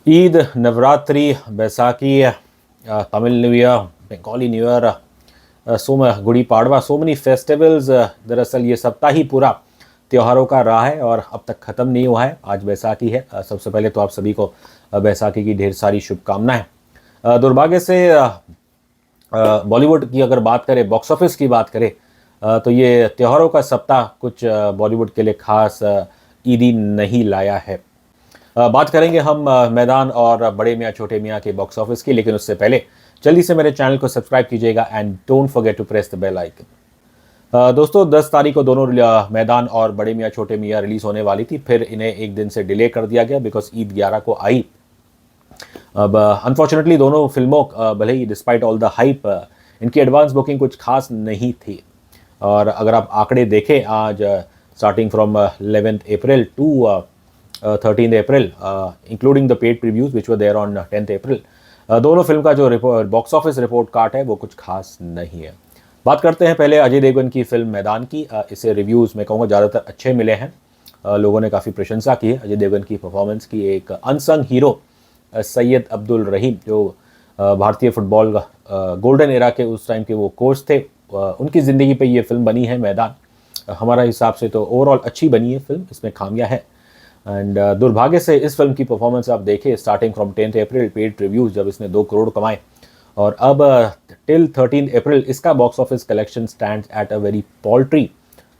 Eid, Navratri, Baisakhi, Tamil new year, Bengali new year, Gudi Padwa, so many festivals. दरअसल ये सप्ताह ही पूरा त्योहारों का रहा है और अब तक ख़त्म नहीं हुआ है। आज बैसाखी है। सबसे पहले तो आप सभी को बैसाखी की ढेर सारी शुभकामनाएं। दुर्भाग्य से बॉलीवुड की अगर बात करें, बॉक्स ऑफिस की बात करें, तो ये त्योहारों का सप्ताह कुछ बॉलीवुड के लिए खास ईदी नहीं लाया है। बात करेंगे हम मैदान और बड़े मियाँ छोटे मियाँ के बॉक्स ऑफिस की, लेकिन उससे पहले जल्दी से मेरे चैनल को सब्सक्राइब कीजिएगा and don't forget to press the bell icon. दोस्तों, 10 तारीख को दोनों मैदान और बड़े मियाँ छोटे मियाँ रिलीज होने वाली थी, फिर इन्हें एक दिन से डिले कर दिया गया बिकॉज ईद 11 को आई। अब अनफॉर्चुनेटली दोनों फिल्मों, भले ही डिस्पाइट ऑल द हाइप, इनकी एडवांस बुकिंग कुछ खास नहीं थी। और अगर आप आंकड़े देखें, आज starting from 11th April to 13th April, including the paid previews which were there on 10th April, दोनों फिल्म का जो बॉक्स ऑफिस रिपोर्ट कार्ड है वो कुछ खास नहीं है। बात करते हैं पहले अजय देवगन की फिल्म मैदान की। इसे रिव्यूज़ मैं कहूँगा ज़्यादातर अच्छे मिले हैं। लोगों ने काफ़ी प्रशंसा की है अजय देवगन की परफॉर्मेंस की। एक अनसंग हीरो सैयद अब्दुल रहीम, जो भारतीय फुटबॉल गोल्डन एरा के उस टाइम के वो कोच थे, उनकी ज़िंदगी पे ये फिल्म बनी है मैदान। हमारा हिसाब से तो ओवरऑल अच्छी बनी है फिल्म, इसमें खामियां है। एंड दुर्भाग्य से इस फिल्म की परफॉर्मेंस आप देखें, starting from 10th April paid reviews जब इसने 2 करोड़ कमाए, और अब टिल 13th अप्रैल इसका box office collection stands at a very paltry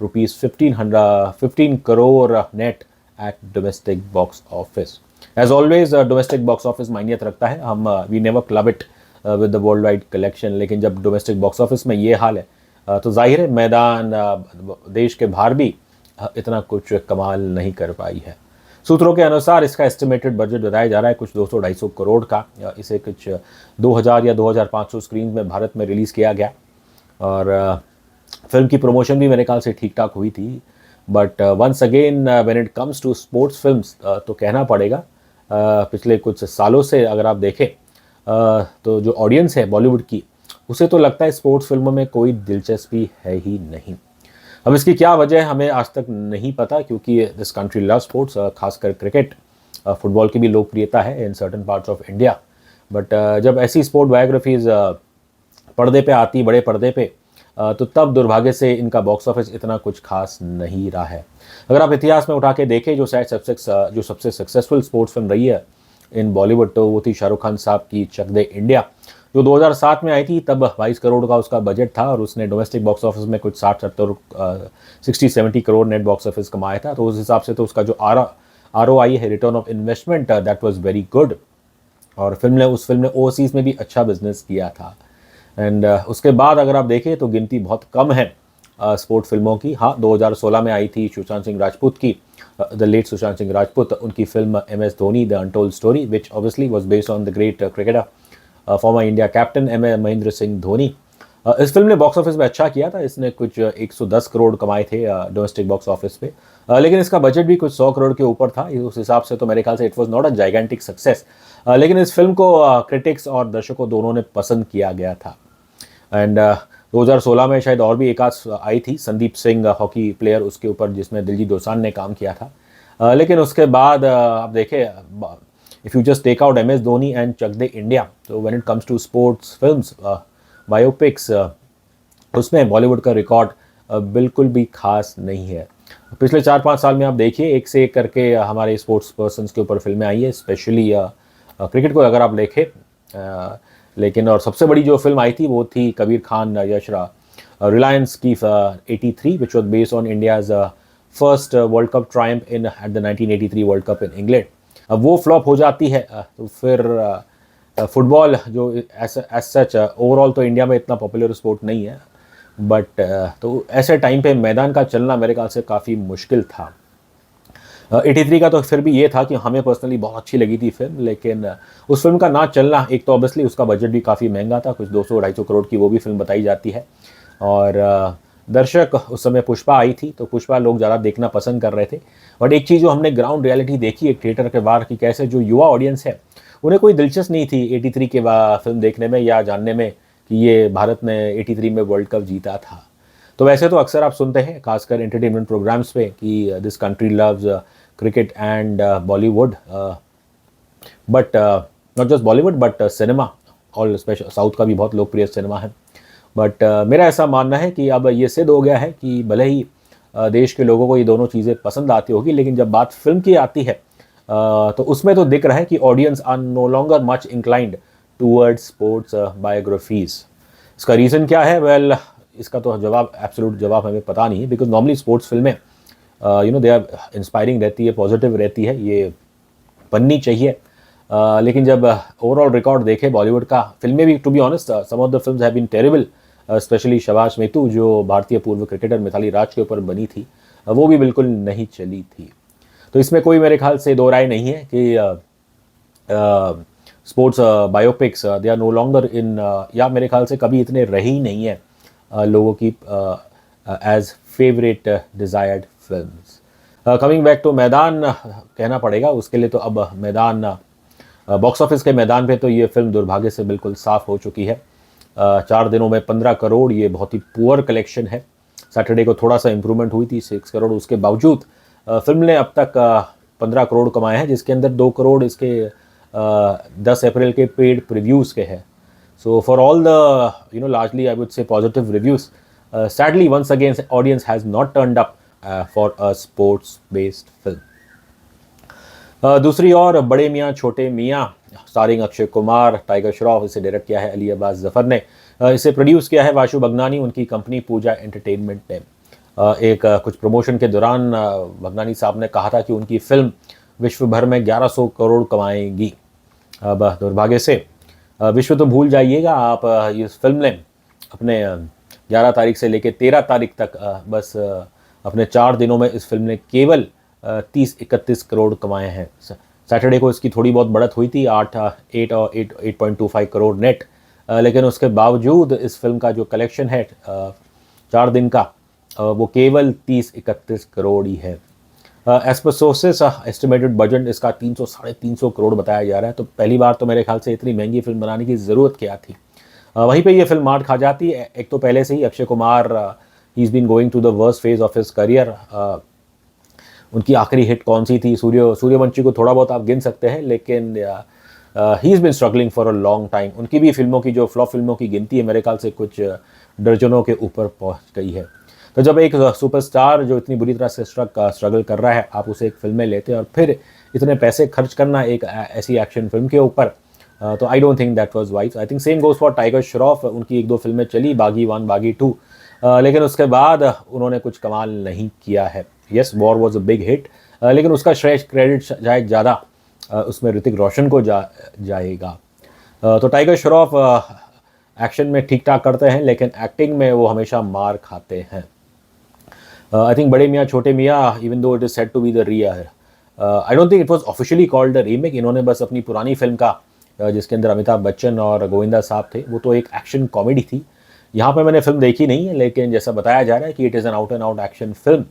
rupees 15 crore net at domestic box office. As always domestic box office मायनियत रखता है। हम we never club it with the world wide collection, लेकिन जब domestic box office में ये हाल है तो जाहिर है मैदान देश के बाहर भी इतना कुछ कमाल नहीं कर पाई है। सूत्रों के अनुसार इसका एस्टिमेटेड बजट बताया जा रहा है कुछ 200-250 करोड़ का। इसे कुछ 2000 या 2500 स्क्रीन में भारत में रिलीज़ किया गया, और फिल्म की प्रमोशन भी मेरे ख्याल से ठीक ठाक हुई थी। But once again when it comes to sports films, तो कहना पड़ेगा पिछले कुछ सालों से अगर आप देखें तो जो ऑडियंस है बॉलीवुड की, उसे तो लगता है स्पोर्ट्स फिल्मों में कोई दिलचस्पी है ही नहीं। अब इसकी क्या वजह है हमें आज तक नहीं पता, क्योंकि दिस कंट्री लव स्पोर्ट्स, खासकर क्रिकेट, फुटबॉल की भी लोकप्रियता है in certain parts of India. But जब ऐसी स्पोर्ट बायोग्राफीज पर्दे पे आती, बड़े पर्दे पे, तो तब दुर्भाग्य से इनका बॉक्स ऑफिस इतना कुछ खास नहीं रहा है। अगर आप इतिहास में उठा के देखें, जो शायद सबसे सक्सेसफुल स्पोर्ट्स फिल्म रही है इन बॉलीवुड, तो वो थी शाहरुख खान साहब की चक दे इंडिया, जो 2007 में आई थी। तब 22 करोड़ का उसका बजट था और उसने डोमेस्टिक बॉक्स ऑफिस में कुछ 60-70 करोड़ नेट बॉक्स ऑफिस कमाया था। तो उस हिसाब से तो उसका जो ROI है, return of investment, that was very good. और उस फिल्म ने ओवरसीज़ में भी अच्छा बिजनेस किया था। एंड उसके बाद अगर आप देखें तो गिनती बहुत कम है स्पोर्ट फिल्मों की। हाँ, 2016 में आई थी सुशांत सिंह राजपूत की, द लेट सुशांत सिंह राजपूत, उनकी film MS Dhoni the untold story, which obviously was based on the great cricketer farmer India captain Mahendra Singh Dhoni. इस फिल्म ने बॉक्स ऑफिस में अच्छा किया था। इसने कुछ 110 करोड़ कमाए थे डोमेस्टिक बॉक्स ऑफिस पे, लेकिन इसका बजट भी कुछ 100 करोड़ के ऊपर था। उस हिसाब से तो मेरे ख्याल से it was not a gigantic success. लेकिन इस फिल्म को क्रिटिक्स और दर्शकों दोनों ने पसंद किया गया था। एंड 2016 में शायद और भी एक आध आई थी, संदीप सिंह हॉकी प्लेयर, उसके ऊपर, जिसमें दिलजीत दोसांझ ने काम किया था। लेकिन उसके बाद आप देखें, if you just take out MS Dhoni and Chak De India, तो when it comes to sports films, biopics, उसमें बॉलीवुड का रिकॉर्ड बिल्कुल भी खास नहीं है। पिछले 4-5 साल में आप देखिए, एक से एक करके हमारे स्पोर्ट्स पर्सन्स के ऊपर फिल्में आई है, स्पेशली क्रिकेट को अगर आप देखें। लेकिन और सबसे बड़ी जो फिल्म आई थी वो थी कबीर खान यशरा रिलायंस की 83, which was based on India's first world cup Triumph at the 1983 world cup in England. अब वो फ्लॉप हो जाती है, तो फिर फुटबॉल जो एज सच ओवरऑल तो इंडिया में इतना पॉपुलर स्पोर्ट नहीं है, बट तो ऐसे टाइम पे मैदान का चलना मेरे ख्याल से काफ़ी मुश्किल था। 83 का तो फिर भी ये था कि हमें पर्सनली बहुत अच्छी लगी थी फिल्म, लेकिन उस फिल्म का ना चलना, एक तो ऑब्वियसली उसका बजट भी काफ़ी महंगा था, कुछ 200-250 करोड़ की वो भी फिल्म बताई जाती है। और दर्शक, उस समय पुष्पा आई थी तो पुष्पा लोग ज़्यादा देखना पसंद कर रहे थे। बट एक चीज़ जो हमने ग्राउंड रियलिटी देखी एक थिएटर के बाहर की, कैसे जो युवा ऑडियंस है उन्हें कोई दिलचस्प नहीं थी 83 के बाद फिल्म देखने में या जानने में कि ये भारत ने 83 में वर्ल्ड कप जीता था। तो वैसे तो अक्सर आप सुनते हैं खासकर एंटरटेनमेंट प्रोग्राम्स पे कि this country loves cricket and Bollywood, but not just Bollywood but cinema, और स्पेशल साउथ का भी बहुत लोकप्रिय सिनेमा है। बट मेरा ऐसा मानना है कि अब ये सिद्ध हो गया है कि भले ही देश के लोगों को ये दोनों चीज़ें पसंद आती होगी, लेकिन जब बात फिल्म की आती है तो उसमें तो दिख रहा है कि audience are no longer much inclined towards sports biographies. इसका रीज़न क्या है? वेल, इसका तो जवाब, एब्सोल्यूट जवाब हमें पता नहीं है, बिकॉज नॉर्मली स्पोर्ट्स फिल्में दे आर इंस्पायरिंग रहती है, पॉजिटिव रहती है, ये बननी चाहिए। लेकिन जब ओवरऑल रिकॉर्ड देखें बॉलीवुड का, फिल्में भी, to be honest, some of the films have been terrible, specially Shabaash Mithu जो भारतीय पूर्व क्रिकेटर मिताली राज के ऊपर बनी थी, वो भी बिल्कुल नहीं चली थी। तो इसमें कोई मेरे ख्याल से दो राय नहीं है कि sports biopics they are no longer in, या मेरे ख्याल से कभी इतने रहे ही नहीं है लोगों की as favourite desired films. Coming back to Maidaan, कहना पड़ेगा उसके लिए तो अब मैदान, बॉक्स ऑफिस के मैदान पे तो ये फिल्म दुर्भाग्य से बिल्कुल साफ़ हो चुकी है। 4 दिनों में 15 करोड़, ये बहुत ही पुअर कलेक्शन है। सैटरडे को थोड़ा सा इम्प्रूवमेंट हुई थी, 6 करोड़, उसके बावजूद फिल्म ने अब तक 15 करोड़ कमाए हैं, जिसके अंदर 2 करोड़ इसके 10 अप्रैल के पेड प्रीव्यूज़ के हैं। So for all the largely I would say positive reviews, sadly once again audience has not turned up for a sports based film. दूसरी ओर बड़े मियाँ छोटे मियाँ, स्टारिंग अक्षय कुमार, टाइगर श्रॉफ, इसे डायरेक्ट किया है अली अब्बास जफ़र ने, इसे प्रोड्यूस किया है वाशु बगनानी, उनकी कंपनी पूजा एंटरटेनमेंट ने। कुछ प्रमोशन के दौरान बगनानी साहब ने कहा था कि उनकी फिल्म विश्व भर में 1100 करोड़ कमाएगी। अब दुर्भाग्य से विश्व तो भूल जाइएगा आप, इस फिल्म ने अपने 11 तारीख से लेकर 13 तारीख तक बस अपने 4 दिनों में इस फिल्म ने केवल 30-31 करोड़ कमाए हैं। सैटरडे को इसकी थोड़ी बहुत बढ़त हुई थी, 8.25 करोड़ नेट, लेकिन उसके बावजूद इस फिल्म का जो कलेक्शन है 4 दिन का, वो केवल 30-31 करोड़ ही है। As per sources estimated budget इसका 300-350 करोड़ बताया जा रहा है। तो पहली बार तो मेरे ख्याल से इतनी महंगी फिल्म बनाने की ज़रूरत क्या थी। वहीं पे ये फिल्म मार खा जाती है। एक तो पहले से ही Akshay Kumar, he is been going to the worst phase of his career. उनकी आखिरी हिट कौन सी थी? सूर्यवंशी को थोड़ा बहुत आप गिन सकते हैं, लेकिन he is been struggling for a long time. उनकी भी फिल्मों की जो फ्लॉप फिल्मों की गिनती है मेरे ख्याल से कुछ दर्जनों के ऊपर पहुंच गई है। तो जब एक सुपरस्टार जो इतनी बुरी तरह से स्ट्रगल कर रहा है, आप उसे एक फिल्म में लेते हैं और फिर इतने पैसे खर्च करना एक ऐसी एक्शन फिल्म के ऊपर, तो आई don't think that was wise. I think same goes for tiger Shroff. उनकी 1-2 फिल्में चली, बागी 1, बागी 2, लेकिन उसके बाद उन्होंने कुछ कमाल नहीं किया है। Yes, war was a big hit, लेकिन उसका श्रेय क्रेडिट शायद ज़्यादा उसमें ऋतिक रोशन को जाएगा। तो टाइगर श्रॉफ एक्शन में ठीक ठाक करते हैं, लेकिन एक्टिंग में वो हमेशा मार खाते हैं। आई थिंक बड़े Miyan Chhote Miyan, even though it is said to be the rear, I don't think it was officially called the remake. इन्होंने बस अपनी पुरानी फिल्म का, जिसके अंदर अमिताभ बच्चन और गोविंदा साहब थे, वो तो एक एक्शन कॉमेडी थी। यहाँ पे मैंने फिल्म देखी नहीं है, लेकिन जैसा बताया जा रहा है कि it is an out and out action film.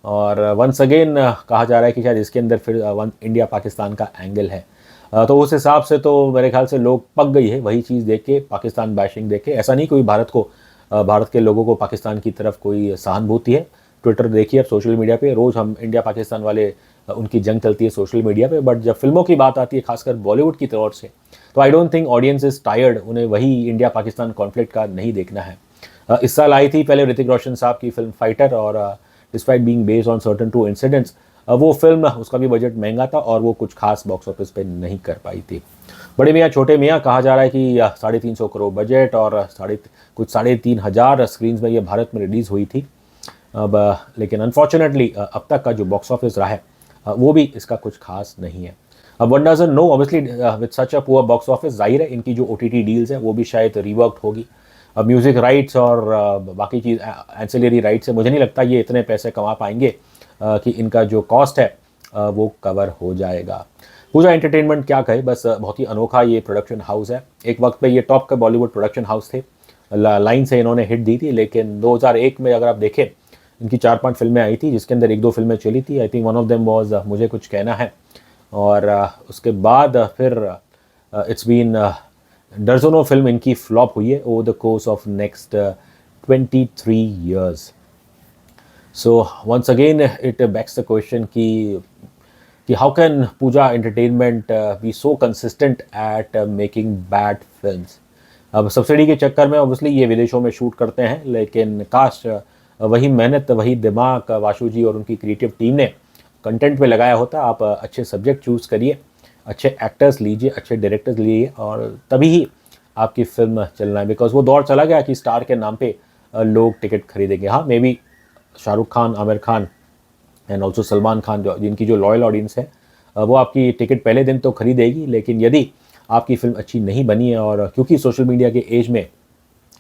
और वंस अगेन कहा जा रहा है कि शायद इसके अंदर फिर इंडिया पाकिस्तान का एंगल है। तो उस हिसाब से तो मेरे ख्याल से लोग पक गई है वही चीज़ देख के, पाकिस्तान बैशिंग देख के। ऐसा नहीं कोई भारत के लोगों को पाकिस्तान की तरफ कोई सहानुभूति है। ट्विटर देखिए, अब सोशल मीडिया पे रोज़ हम इंडिया पाकिस्तान वाले, उनकी जंग चलती है सोशल मीडिया पे। बट जब फिल्मों की बात आती है, खासकर बॉलीवुड की तरफ से, तो आई don't think audience is tired. उन्हें वही इंडिया पाकिस्तान कॉन्फ्लिक्ट का नहीं देखना है। इस साल आई थी पहले ऋतिक रोशन साहब की फिल्म फाइटर, और despite being based on certain true incidents, वो फिल्म, उसका भी बजट महंगा था और वो कुछ खास बॉक्स ऑफिस पे नहीं कर पाई थी। बड़े मियाँ छोटे मियाँ कहा जा रहा है कि 350 करोड़ बजट और 3,500 स्क्रीन्स में ये भारत में रिलीज़ हुई थी। अब लेकिन अनफॉर्चुनेटली अब तक का जो बॉक्स ऑफिस रहा है वो भी इसका कुछ खास नहीं है। अब one doesn't know, obviously with such a poor box office, जाहिर है इनकी जो OTT डील्स है वो भी शायद रिवर्क्ड होगी। अब म्यूज़िक राइट्स और बाकी चीज़ एंसिलरी राइट्स है, मुझे नहीं लगता ये इतने पैसे कमा पाएंगे कि इनका जो कॉस्ट है वो कवर हो जाएगा। पूजा एंटरटेनमेंट क्या कहे, बस बहुत ही अनोखा ये प्रोडक्शन हाउस है। एक वक्त पे ये टॉप का बॉलीवुड प्रोडक्शन हाउस थे, लाइन से इन्होंने हिट दी थी, लेकिन 2001 में अगर आप देखें, इनकी 4-5 फिल्में आई थी, जिसके अंदर 1-2 फिल्में चली थी। I think one of them was Mujhe Kucch Kehna Hai, और उसके बाद फिर इट्स बीन दर्जनों फिल्म इनकी फ्लॉप हुई है over the course of next 23 years। So once again it begs the question कि कि how can Pooja entertainment be so consistent at making bad films. अब सब्सिडी के चक्कर में ऑब्वियसली ये विदेशों में शूट करते हैं, लेकिन काश वही मेहनत, वही दिमाग वाशु जी और उनकी क्रिएटिव टीम ने कंटेंट पे लगाया होता। आप अच्छे सब्जेक्ट चूज़ करिए, अच्छे एक्टर्स लीजिए, अच्छे डायरेक्टर्स लीजिए, और तभी ही आपकी फिल्म चलना है। बिकॉज वो दौर चला गया कि स्टार के नाम पे लोग टिकट खरीदेंगे। हाँ, may be Shahrukh Khan, Aamir Khan and also Salman Khan, जो जिनकी जो लॉयल ऑडियंस है, वो आपकी टिकट पहले दिन तो खरीदेगी, लेकिन यदि आपकी फिल्म अच्छी नहीं बनी है, और क्योंकि सोशल मीडिया के एज में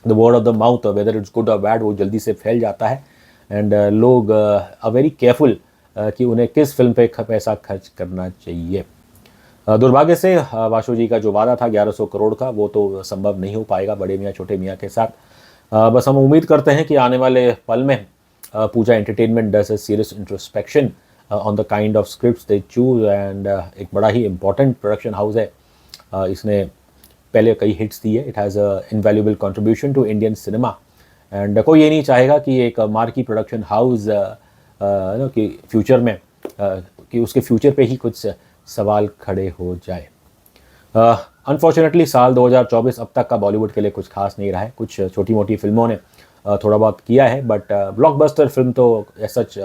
the word of the mouth, whether it's good और बैड, वो जल्दी से फैल जाता है, एंड लोग आर वेरी केयरफुल कि उन्हें किस फिल्म पे पैसा खर्च करना चाहिए। दुर्भाग्य से वाशु जी का जो वादा था 1100 करोड़ का, वो तो संभव नहीं हो पाएगा बड़े मियाँ छोटे मियाँ के साथ। बस हम उम्मीद करते हैं कि आने वाले पल में Pooja entertainment does a serious introspection on the kind of scripts they choose, and एक बड़ा ही इंपॉर्टेंट प्रोडक्शन हाउस है। इसने पहले कई हिट्स दी है। It has a invaluable contribution to Indian cinema, and कोई ये नहीं चाहेगा कि एक मार्की प्रोडक्शन हाउस कि फ्यूचर में कि उसके फ्यूचर पे ही कुछ सवाल खड़े हो जाए। अनफॉर्चुनेटली साल 2024 अब तक का बॉलीवुड के लिए कुछ खास नहीं रहा है। कुछ छोटी मोटी फिल्मों ने थोड़ा बहुत किया है, बट ब्लॉकबस्टर फिल्म तो एज सच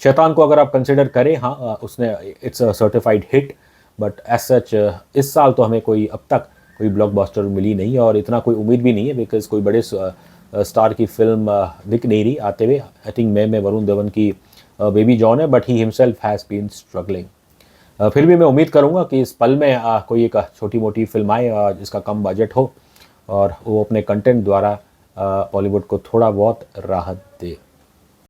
शैतान को अगर आप कंसिडर करें, हाँ उसने it's a certified hit, but as such इस साल तो हमें कोई अब तक कोई ब्लॉकबस्टर मिली नहीं, और इतना कोई उम्मीद भी नहीं है, बिकॉज कोई बड़े स्टार की फिल्म दिख नहीं रही आते हुए। आई थिंक मई में वरुण धवन की बेबी जॉन है, but he himself has been struggling. फिर भी मैं उम्मीद करूंगा कि इस पल में कोई एक छोटी मोटी फिल्म आए जिसका कम बजट हो, और वो अपने कंटेंट द्वारा बॉलीवुड को थोड़ा बहुत राहत दे।